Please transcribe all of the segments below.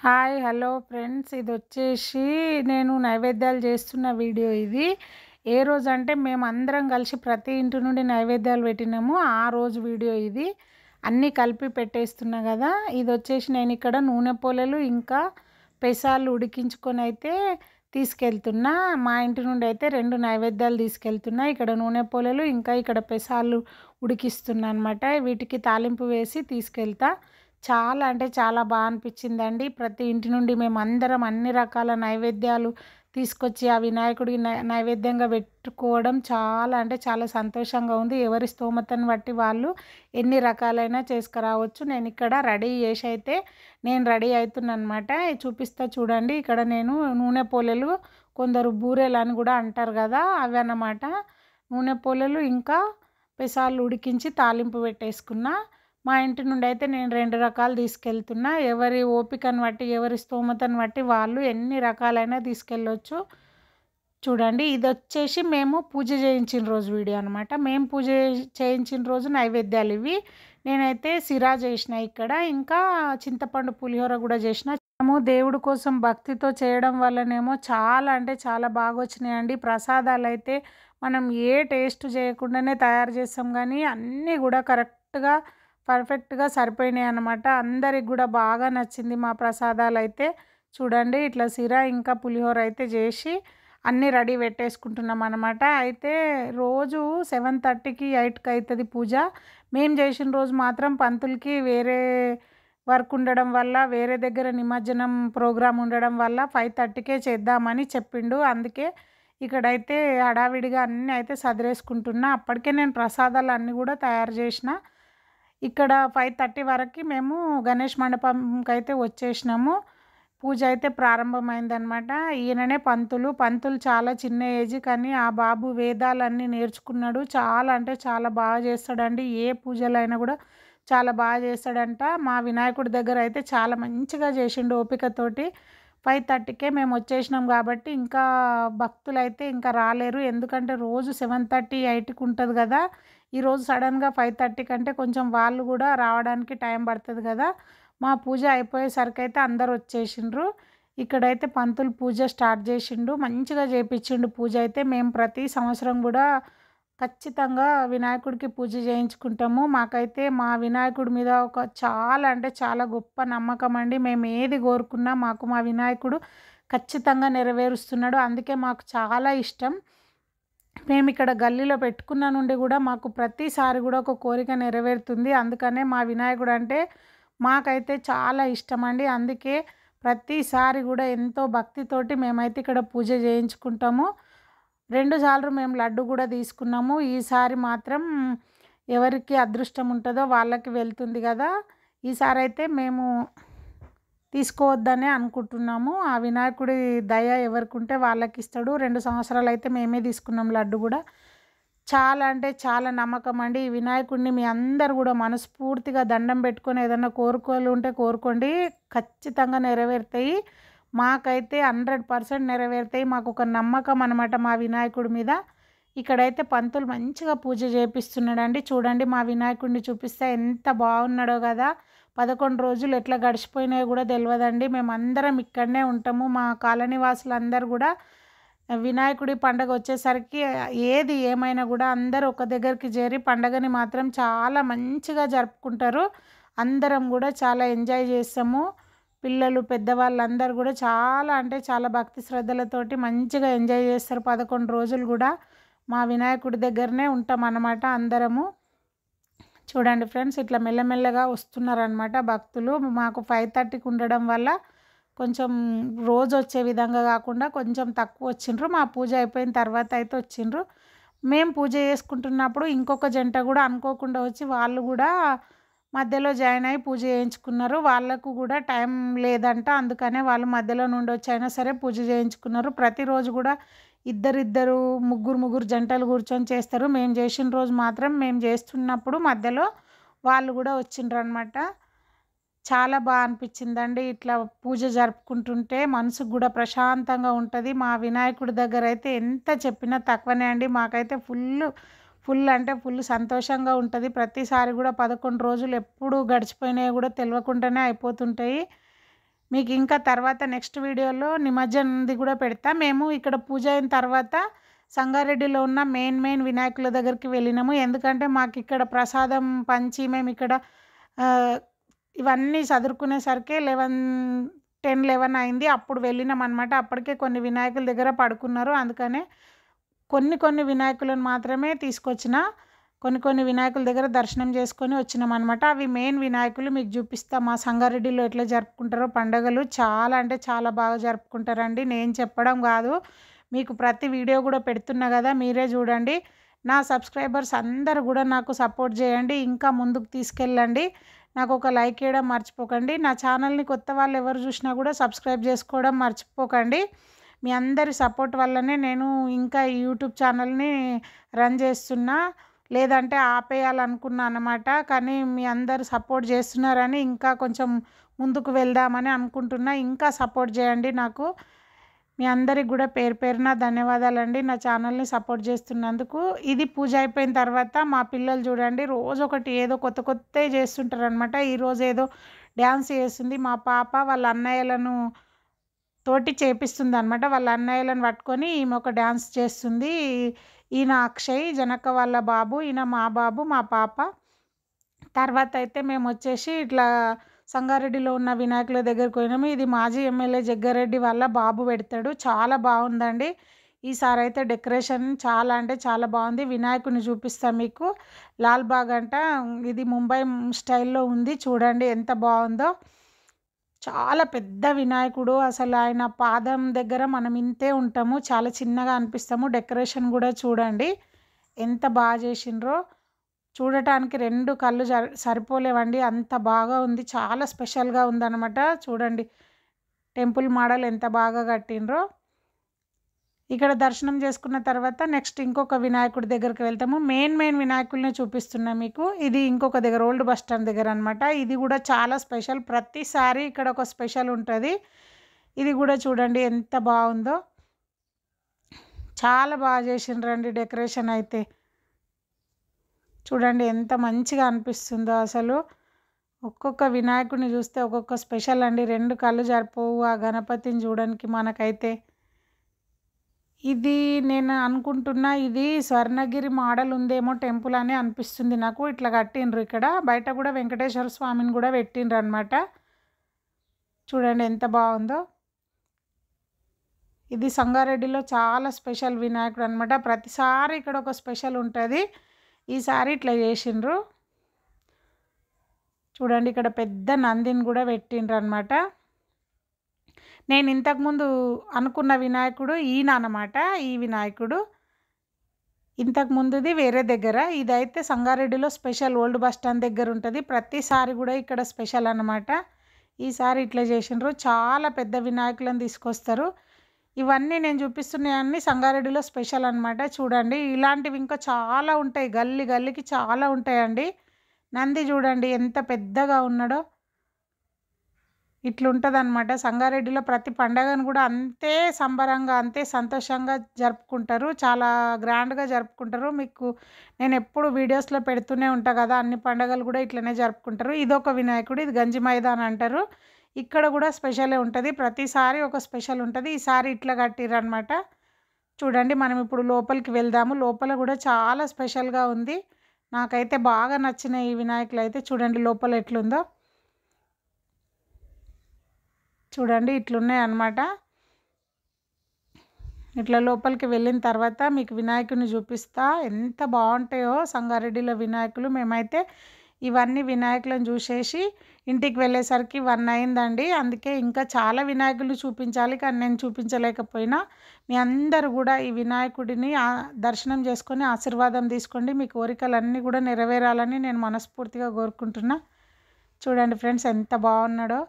Hi hello friends, ఇదొచ్చేసి నేను నైవేద్యాలు చేస్తున్న వీడియో ఇది. ఏ రోజంటే మేమందరం కలిసి ప్రతి ఇంటి నుండి నైవేద్యాలు పెట్టినాము. ఆ రోజు వీడియో ఇది. అన్నీ కలిపి పెట్టేస్తున్నా కదా. ఇదొచ్చేసి నేను ఇక్కడ నూనె పోలెలు ఇంకా పెసాలు ఉడికించుకొని అయితే తీసుకెళ్తున్నా. మా ఇంటి నుండి అయితే 2 నైవేద్యాలు తీసుకెళ్తున్నా. ఇక్కడ నూనె పోలెలు ఇంకా ఇక్కడ పెసాలు ఉడికిస్తున్నా అనమాట. వీటికి తాలింపు వేసి తీసుకెళ్తా. చాలా అంటే చాలా అనిపించిందండి. ప్రతి ఇంటి నుండి మేమందరం అన్ని రకాల నైవేద్యాలు తీసుకొచ్చి ఆ వినాయకుడికి నైవేద్యంగా పెట్టుకోవడం చాలా అంటే చాలా సంతోషంగా ఉంది. ఎవరి స్తోమతను బట్టి వాళ్ళు ఎన్ని రకాలైన చేసుకురావచ్చు. నేను ఇక్కడ రెడీ చేసి అయితే నేను రెడీ అవుతున్నానమాట. చూపిస్తా చూడండి. ఇక్కడ నేను నూనె పోలెలు, కొందరు బూరెలు అని కూడా అంటారు కదా, అవి అన్నమాట. నూనె పోలెలు ఇంకా పెసాలు ఉడికించి తాలింపు పెట్టేసుకున్నా. మా ఇంటి నుండి అయితే నేను 2 రకాలు తీసుకెళ్తున్నా. ఎవరి ఓపికను బట్టి, ఎవరి స్తోమతను బట్టి వాళ్ళు ఎన్ని రకాలైనా తీసుకెళ్ళొచ్చు. చూడండి, ఇదొచ్చేసి మేము పూజ చేయించిన రోజు వీడియో అనమాట. మేము పూజ చేయించిన రోజు నైవేద్యాలు ఇవి. నేనైతే సిరా చేసిన ఇక్కడ, ఇంకా చింతపండు పులిహోర కూడా చేసిన. మేము దేవుడి కోసం భక్తితో చేయడం వల్లనేమో చాలా అంటే చాలా బాగా వచ్చినాయండి. ప్రసాదాలు అయితే మనం ఏ టేస్ట్ చేయకుండానే తయారు చేస్తాం, కానీ అన్నీ కూడా కరెక్ట్గా పర్ఫెక్ట్గా సరిపోయినాయి అన్నమాట. అందరికి కూడా బాగా నచ్చింది మా ప్రసాదాలు అయితే. చూడండి, ఇట్లా సిరా ఇంకా పులిహోర అయితే చేసి అన్నీ రెడీ పెట్టేసుకుంటున్నాం అనమాట. అయితే రోజు 7:30కి 8కి అవుతుంది పూజ. మేము చేసిన రోజు మాత్రం పంతులకి వేరే వర్క్ ఉండడం వల్ల, వేరే దగ్గర నిమజ్జనం ప్రోగ్రాం ఉండడం వల్ల 5:30కే చేద్దామని చెప్పిండు. అందుకే ఇక్కడైతే హడావిడిగా అన్నీ అయితే సదిరేసుకుంటున్నా. అప్పటికే నేను ప్రసాదాలు అన్నీ కూడా తయారు చేసిన. ఇక్కడ 5:30 వరకు మేము గణేష్ మండపంకి అయితే వచ్చేసినాము. పూజ అయితే ప్రారంభమైందనమాట. ఈయననే పంతులు. పంతులు చాలా చిన్న ఏజ్, కానీ ఆ బాబు వేదాలన్నీ నేర్చుకున్నాడు. చాలా అంటే చాలా బాగా చేస్తాడండి. ఏ పూజలైనా కూడా చాలా బాగా చేస్తాడంట. మా వినాయకుడి దగ్గర అయితే చాలా మంచిగా చేసిండు ఓపికతోటి. 5:30కే మేము వచ్చేసినాం కాబట్టి ఇంకా భక్తులైతే ఇంకా రాలేరు. ఎందుకంటే రోజు 7:30, 8కి ఉంటుంది కదా. ఈరోజు సడన్గా 5:30 కంటే కొంచెం వాళ్ళు కూడా రావడానికి టైం పడుతుంది కదా. మా పూజ అయిపోయేసరికి అయితే అందరు వచ్చేసిండ్రు. ఇక్కడైతే పంతులు పూజ స్టార్ట్ చేసిండు. మంచిగా చేపించిండు పూజ అయితే. మేము ప్రతి సంవత్సరం కూడా ఖచ్చితంగా వినాయకుడికి పూజ చేయించుకుంటాము. మాకైతే మా వినాయకుడి మీద ఒక చాలా అంటే చాలా గొప్ప నమ్మకం అండి. మేము ఏది కోరుకున్నా మాకు మా వినాయకుడు ఖచ్చితంగా నెరవేరుస్తున్నాడు. అందుకే మాకు చాలా ఇష్టం. మేము ఇక్కడ గల్లీలో పెట్టుకున్న నుండి కూడా మాకు ప్రతిసారి కూడా ఒక కోరిక నెరవేరుతుంది. అందుకనే మా వినాయకుడు అంటే మాకైతే చాలా ఇష్టం అండి. అందుకే ప్రతిసారి కూడా ఎంతో భక్తితోటి మేమైతే ఇక్కడ పూజ చేయించుకుంటాము. 2 సార్లు మేము లడ్డు కూడా తీసుకున్నాము. ఈసారి మాత్రం ఎవరికి అదృష్టం ఉంటుందో వాళ్ళకి వెళ్తుంది కదా. ఈసారి అయితే మేము తీసుకోవద్దనే అనుకుంటున్నాము. ఆ వినాయకుడి దయ ఎవరికి ఉంటే వాళ్ళకి ఇస్తాడు. 2 సంవత్సరాలు అయితే మేమే తీసుకున్నాం లడ్డు కూడా. చాలా అంటే చాలా నమ్మకం అండి. ఈ వినాయకుడిని మీ అందరు కూడా మనస్ఫూర్తిగా దండం పెట్టుకొని ఏదన్నా కోరుకోలు ఉంటే కోరుకోండి, ఖచ్చితంగా నెరవేరుతాయి. మాకైతే 100% నెరవేరుతాయి. మాకు ఒక నమ్మకం అనమాట మా వినాయకుడి మీద. ఇక్కడైతే పంతులు మంచిగా పూజ చేపిస్తున్నాడండి. చూడండి, మా వినాయకుడిని చూపిస్తే ఎంత బాగున్నాడో కదా. 11 రోజులు ఎట్లా గడిచిపోయినాయో కూడా తెలియదండి. మేమందరం ఇక్కడనే ఉంటాము. మా కాలనీ వాసులందరూ కూడా వినాయకుడి పండగ వచ్చేసరికి ఏది ఏమైనా కూడా అందరూ ఒక దగ్గరికి చేరి పండగని మాత్రం చాలా మంచిగా జరుపుకుంటారు. అందరం కూడా చాలా ఎంజాయ్ చేస్తాము. పిల్లలు పెద్దవాళ్ళందరూ కూడా చాలా అంటే చాలా భక్తి శ్రద్ధలతోటి మంచిగా ఎంజాయ్ చేస్తారు. 11 రోజులు కూడా మా వినాయకుడి దగ్గరనే ఉంటాం అన్నమాట అందరము. చూడండి ఫ్రెండ్స్, ఇట్లా మెల్లమెల్లగా వస్తున్నారనమాట భక్తులు. మాకు 5:30కి ఉండడం వల్ల కొంచెం రోజు వచ్చే విధంగా కాకుండా కొంచెం తక్కువ వచ్చిండ్రు. మా పూజ అయిపోయిన తర్వాత అయితే వచ్చిండ్రు. మేము పూజ చేసుకుంటున్నప్పుడు ఇంకొక జంట కూడా అనుకోకుండా వచ్చి వాళ్ళు కూడా మధ్యలో జాయిన్ అయ్యి పూజ చేయించుకున్నారు. వాళ్ళకు కూడా టైం లేదంట. అందుకనే వాళ్ళు మధ్యలో నుండి వచ్చి అయినా సరే పూజ చేయించుకున్నారు. ప్రతిరోజు కూడా ఇద్దరిద్దరు ముగ్గురు జంటలు కూర్చొని చేస్తారు. మేము చేసిన రోజు మాత్రం మేము చేస్తున్నప్పుడు మధ్యలో వాళ్ళు కూడా వచ్చిండ్రనమాట. చాలా అనిపించిందండి. ఇట్లా పూజ జరుపుకుంటుంటే మనసుకు కూడా ప్రశాంతంగా ఉంటుంది. మా వినాయకుడి దగ్గర అయితే ఎంత చెప్పినా తక్కువనే అండి. మాకైతే ఫుల్ అంటే ఫుల్ సంతోషంగా ఉంటుంది. ప్రతిసారి కూడా 11 రోజులు ఎప్పుడు గడిచిపోయినాయో కూడా తెలియకుండానే అయిపోతుంటాయి. మీకు ఇంకా తర్వాత నెక్స్ట్ వీడియోలో నిమజ్జనంది కూడా పెడతా. మేము ఇక్కడ పూజ అయిన తర్వాత సంగారెడ్డిలో ఉన్న మెయిన్ వినాయకుల దగ్గరికి వెళ్ళినాము. ఎందుకంటే మాకు ఇక్కడ ప్రసాదం పంచి మేము ఇక్కడ ఇవన్నీ చదురుకునేసరికి 10, 11 అయింది. అప్పుడు వెళ్ళినామన్నమాట. అప్పటికే కొన్ని వినాయకుల దగ్గర పడుకున్నారు. అందుకనే కొన్ని వినాయకులను మాత్రమే తీసుకొచ్చిన. కొన్ని వినాయకుల దగ్గర దర్శనం చేసుకొని వచ్చినామన్నమాట. అవి మెయిన్ వినాయకులు మీకు చూపిస్తా. మా సంగారెడ్డిలో ఎట్లా జరుపుకుంటారో పండుగలు చాలా అంటే చాలా బాగా జరుపుకుంటారండి. నేను చెప్పడం కాదు, మీకు ప్రతి వీడియో కూడా పెడుతున్నా కదా, మీరే చూడండి. నా సబ్స్క్రైబర్స్ అందరూ కూడా నాకు సపోర్ట్ చేయండి, ఇంకా ముందుకు తీసుకెళ్ళండి. నాకు ఒక లైక్ చేయడం మర్చిపోకండి. నా ఛానల్ని కొత్త వాళ్ళు ఎవరు చూసినా కూడా సబ్స్క్రైబ్ చేసుకోవడం మర్చిపోకండి. మీ అందరి సపోర్ట్ వల్లనే నేను ఇంకా యూట్యూబ్ ఛానల్ని రన్ చేస్తున్నా, లేదంటే ఆపేయాలనుకున్నా అన్నమాట. కానీ మీ అందరు సపోర్ట్ చేస్తున్నారని ఇంకా కొంచెం ముందుకు వెళ్దామని అనుకుంటున్నా. ఇంకా సపోర్ట్ చేయండి నాకు. మీ అందరికి కూడా పేరు పేరున ధన్యవాదాలండి నా ఛానల్ని సపోర్ట్ చేస్తున్నందుకు. ఇది పూజ అయిపోయిన తర్వాత మా పిల్లలు చూడండి రోజు ఒకటి ఏదో కొత్తవి చేస్తుంటారు అనమాట. ఈరోజు ఏదో డ్యాన్స్ చేస్తుంది మా పాప. వాళ్ళ అన్నయ్యలను తోటి చేపిస్తుంది అనమాట. వాళ్ళ అన్నయ్యలను పట్టుకొని ఈమె ఒక డ్యాన్స్ చేస్తుంది. ఈయన అక్షయ్, జనక వాళ్ళ బాబు, ఈయన మా బాబు, మా పాప. తర్వాత అయితే మేము వచ్చేసి ఇట్లా సంగారెడ్డిలో ఉన్న వినాయకుల దగ్గరికి పోయినాము. ఇది మాజీ ఎమ్మెల్యే జగ్గారెడ్డి వాళ్ళ బాబు పెడతాడు. చాలా బాగుందండి. ఈసారి అయితే డెకరేషన్ చాలా అంటే చాలా బాగుంది. వినాయకుని చూపిస్తా మీకు. లాల్బాగ్ అంట, ఇది ముంబై స్టైల్లో ఉంది. చూడండి ఎంత బాగుందో. చాలా పెద్ద వినాయకుడు. అసలు ఆయన పాదం దగ్గర మనం ఇంతే ఉంటాము, చాలా చిన్నగా అనిపిస్తాము. డెకరేషన్ కూడా చూడండి ఎంత బాగా చేసిండ్రో. చూడటానికి 2 కళ్ళు సరిపోలేవండి, అంత బాగా ఉంది. చాలా స్పెషల్గా ఉందన్నమాట. చూడండి టెంపుల్ మోడల్ ఎంత బాగా కట్టిండ్రో. ఇక్కడ దర్శనం చేసుకున్న తర్వాత నెక్స్ట్ ఇంకొక వినాయకుడి దగ్గరికి వెళ్తాము. మెయిన్ వినాయకుల్ని చూపిస్తున్నా మీకు. ఇది ఇంకొక దగ్గర ఓల్డ్ బస్ స్టాండ్ దగ్గర అనమాట. ఇది కూడా చాలా స్పెషల్. ప్రతిసారి ఇక్కడ ఒక స్పెషల్ ఉంటుంది. ఇది కూడా చూడండి ఎంత బాగుందో. చాలా బాగా చేసిండ్రండి డెకరేషన్ అయితే. చూడండి ఎంత మంచిగా అనిపిస్తుందో అసలు. ఒక్కొక్క వినాయకుడిని చూస్తే ఒక్కొక్క స్పెషల్ అండి. 2 కళ్ళు సరిపోవు ఆ గణపతిని చూడడానికి మనకైతే. ఇది నేను అనుకుంటున్నా ఇది స్వర్ణగిరి మోడల్ ఉందేమో టెంపుల్ అని అనిపిస్తుంది నాకు. ఇట్లా కట్టిండ్రు. ఇక్కడ బయట కూడా వెంకటేశ్వర స్వామిని కూడా పెట్టిండ్రు అనమాట. చూడండి ఎంత బాగుందో. ఇది సంగారెడ్డిలో చాలా స్పెషల్ వినాయకుడు అనమాట. ప్రతిసారి ఇక్కడ ఒక స్పెషల్ ఉంటుంది. ఈసారి ఇట్లా చేసిండ్రు. చూడండి ఇక్కడ పెద్ద నందిని కూడా పెట్టిండ్రు అనమాట. నేను ఇంతకుముందు అనుకున్న వినాయకుడు ఈయన అనమాట. ఈ వినాయకుడు ఇంతకుముందుది వేరే దగ్గర. ఇదైతే సంగారెడ్డిలో స్పెషల్ ఓల్డ్ బస్ స్టాండ్ దగ్గర ఉంటుంది. ప్రతిసారి కూడా ఇక్కడ స్పెషల్ అనమాట. ఈసారి ఇట్లా చేసిండ్రు. చాలా పెద్ద వినాయకులను తీసుకొస్తారు. ఇవన్నీ నేను చూపిస్తున్నాయన్నీ సంగారెడ్డిలో స్పెషల్ అనమాట. చూడండి ఇలాంటివి ఇంకా చాలా ఉంటాయి. గల్లీకి చాలా ఉంటాయండి. నంది చూడండి ఎంత పెద్దగా ఉన్నాడో. ఇట్లుంటుంది అనమాట. సంగారెడ్డిలో ప్రతి పండగను కూడా అంతే సంబరంగా అంతే సంతోషంగా జరుపుకుంటారు. చాలా గ్రాండ్గా జరుపుకుంటారు. మీకు నేను ఎప్పుడు వీడియోస్లో పెడుతూనే ఉంటాను కదా, అన్ని పండగలు కూడా ఇట్లనే జరుపుకుంటారు. ఇదొక వినాయకుడు. ఇది గంజి మైదాన్ అంటారు. ఇక్కడ కూడా స్పెషలే ఉంటుంది. ప్రతిసారి ఒక స్పెషల్ ఉంటుంది. ఈసారి ఇట్లా కట్టిరనమాట. చూడండి మనం ఇప్పుడు లోపలికి వెళ్దాము. లోపల కూడా చాలా స్పెషల్గా ఉంది. నాకైతే బాగా నచ్చిన ఈ వినాయకులు అయితే. చూడండి లోపల ఎట్లుందో. చూడండి ఇట్లున్నాయి అన్నమాట. ఇట్లా లోపలికి వెళ్ళిన తర్వాత మీకు వినాయకుని చూపిస్తా. ఎంత బాగుంటాయో సంగారెడ్డిలో వినాయకులు. మేమైతే ఇవన్నీ వినాయకులను చూసేసి ఇంటికి వెళ్ళేసరికి 1 అయిందండి. అందుకే ఇంకా చాలా వినాయకులు చూపించాలి, కానీ నేను చూపించలేకపోయినా. మీ అందరూ కూడా ఈ వినాయకుడిని దర్శనం చేసుకొని ఆశీర్వాదం తీసుకోండి. మీ కోరికలన్నీ కూడా నెరవేరాలని నేను మనస్ఫూర్తిగా కోరుకుంటున్నా. చూడండి ఫ్రెండ్స్ ఎంత బాగున్నాడో.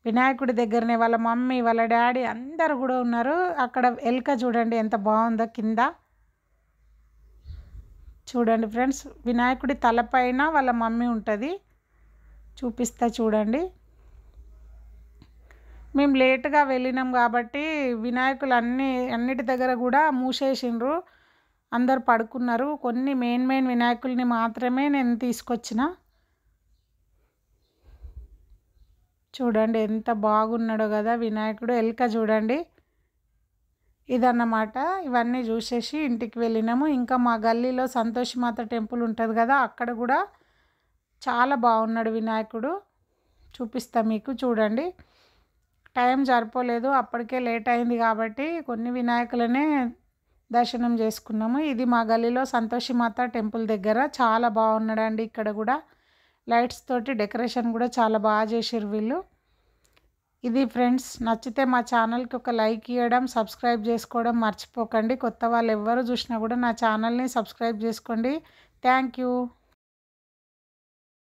వినాయకుడి దగ్గరనే వాళ్ళ మమ్మీ, వాళ్ళ డాడీ అందరు కూడా ఉన్నారు. అక్కడ ఎలుక చూడండి ఎంత బాగుందో కింద. చూడండి ఫ్రెండ్స్ వినాయకుడి తలపైన వాళ్ళ మమ్మీ ఉంటుంది. చూపిస్తా చూడండి. మేము లేట్గా వెళ్ళినాం కాబట్టి వినాయకులు అన్నిటి దగ్గర కూడా మూసేసిండ్రు. అందరు పడుకున్నారు. కొన్ని మెయిన్ వినాయకుల్ని మాత్రమే నేను తీసుకొచ్చిన. చూడండి ఎంత బాగున్నాడో కదా వినాయకుడు. ఎలుక చూడండి. ఇదన్నమాట. ఇవన్నీ చూసేసి ఇంటికి వెళ్ళినాము. ఇంకా మా గల్లీలో సంతోషిమాత టెంపుల్ ఉంటుంది కదా, అక్కడ కూడా చాలా బాగున్నాడు వినాయకుడు. చూపిస్తా మీకు, చూడండి. టైం సరిపోలేదు, అప్పటికే లేట్ అయింది కాబట్టి కొన్ని వినాయకులనే దర్శనం చేసుకున్నాము. ఇది మా గల్లీలో సంతోషిమాత టెంపుల్ దగ్గర. చాలా బాగున్నాడండి. ఇక్కడ కూడా లైట్స్ తోటి డెకరేషన్ కూడా చాలా బాగా చేసారు వీళ్ళు. ఇది ఫ్రెండ్స్, నచ్చితే మా ఛానల్కి ఒక లైక్ ఇవ్వడం, సబ్స్క్రైబ్ చేసుకోవడం మర్చిపోకండి. కొత్త వాళ్ళు ఎవ్వరు చూసినా కూడా నా ఛానల్ని సబ్స్క్రైబ్ చేసుకోండి. Thank you.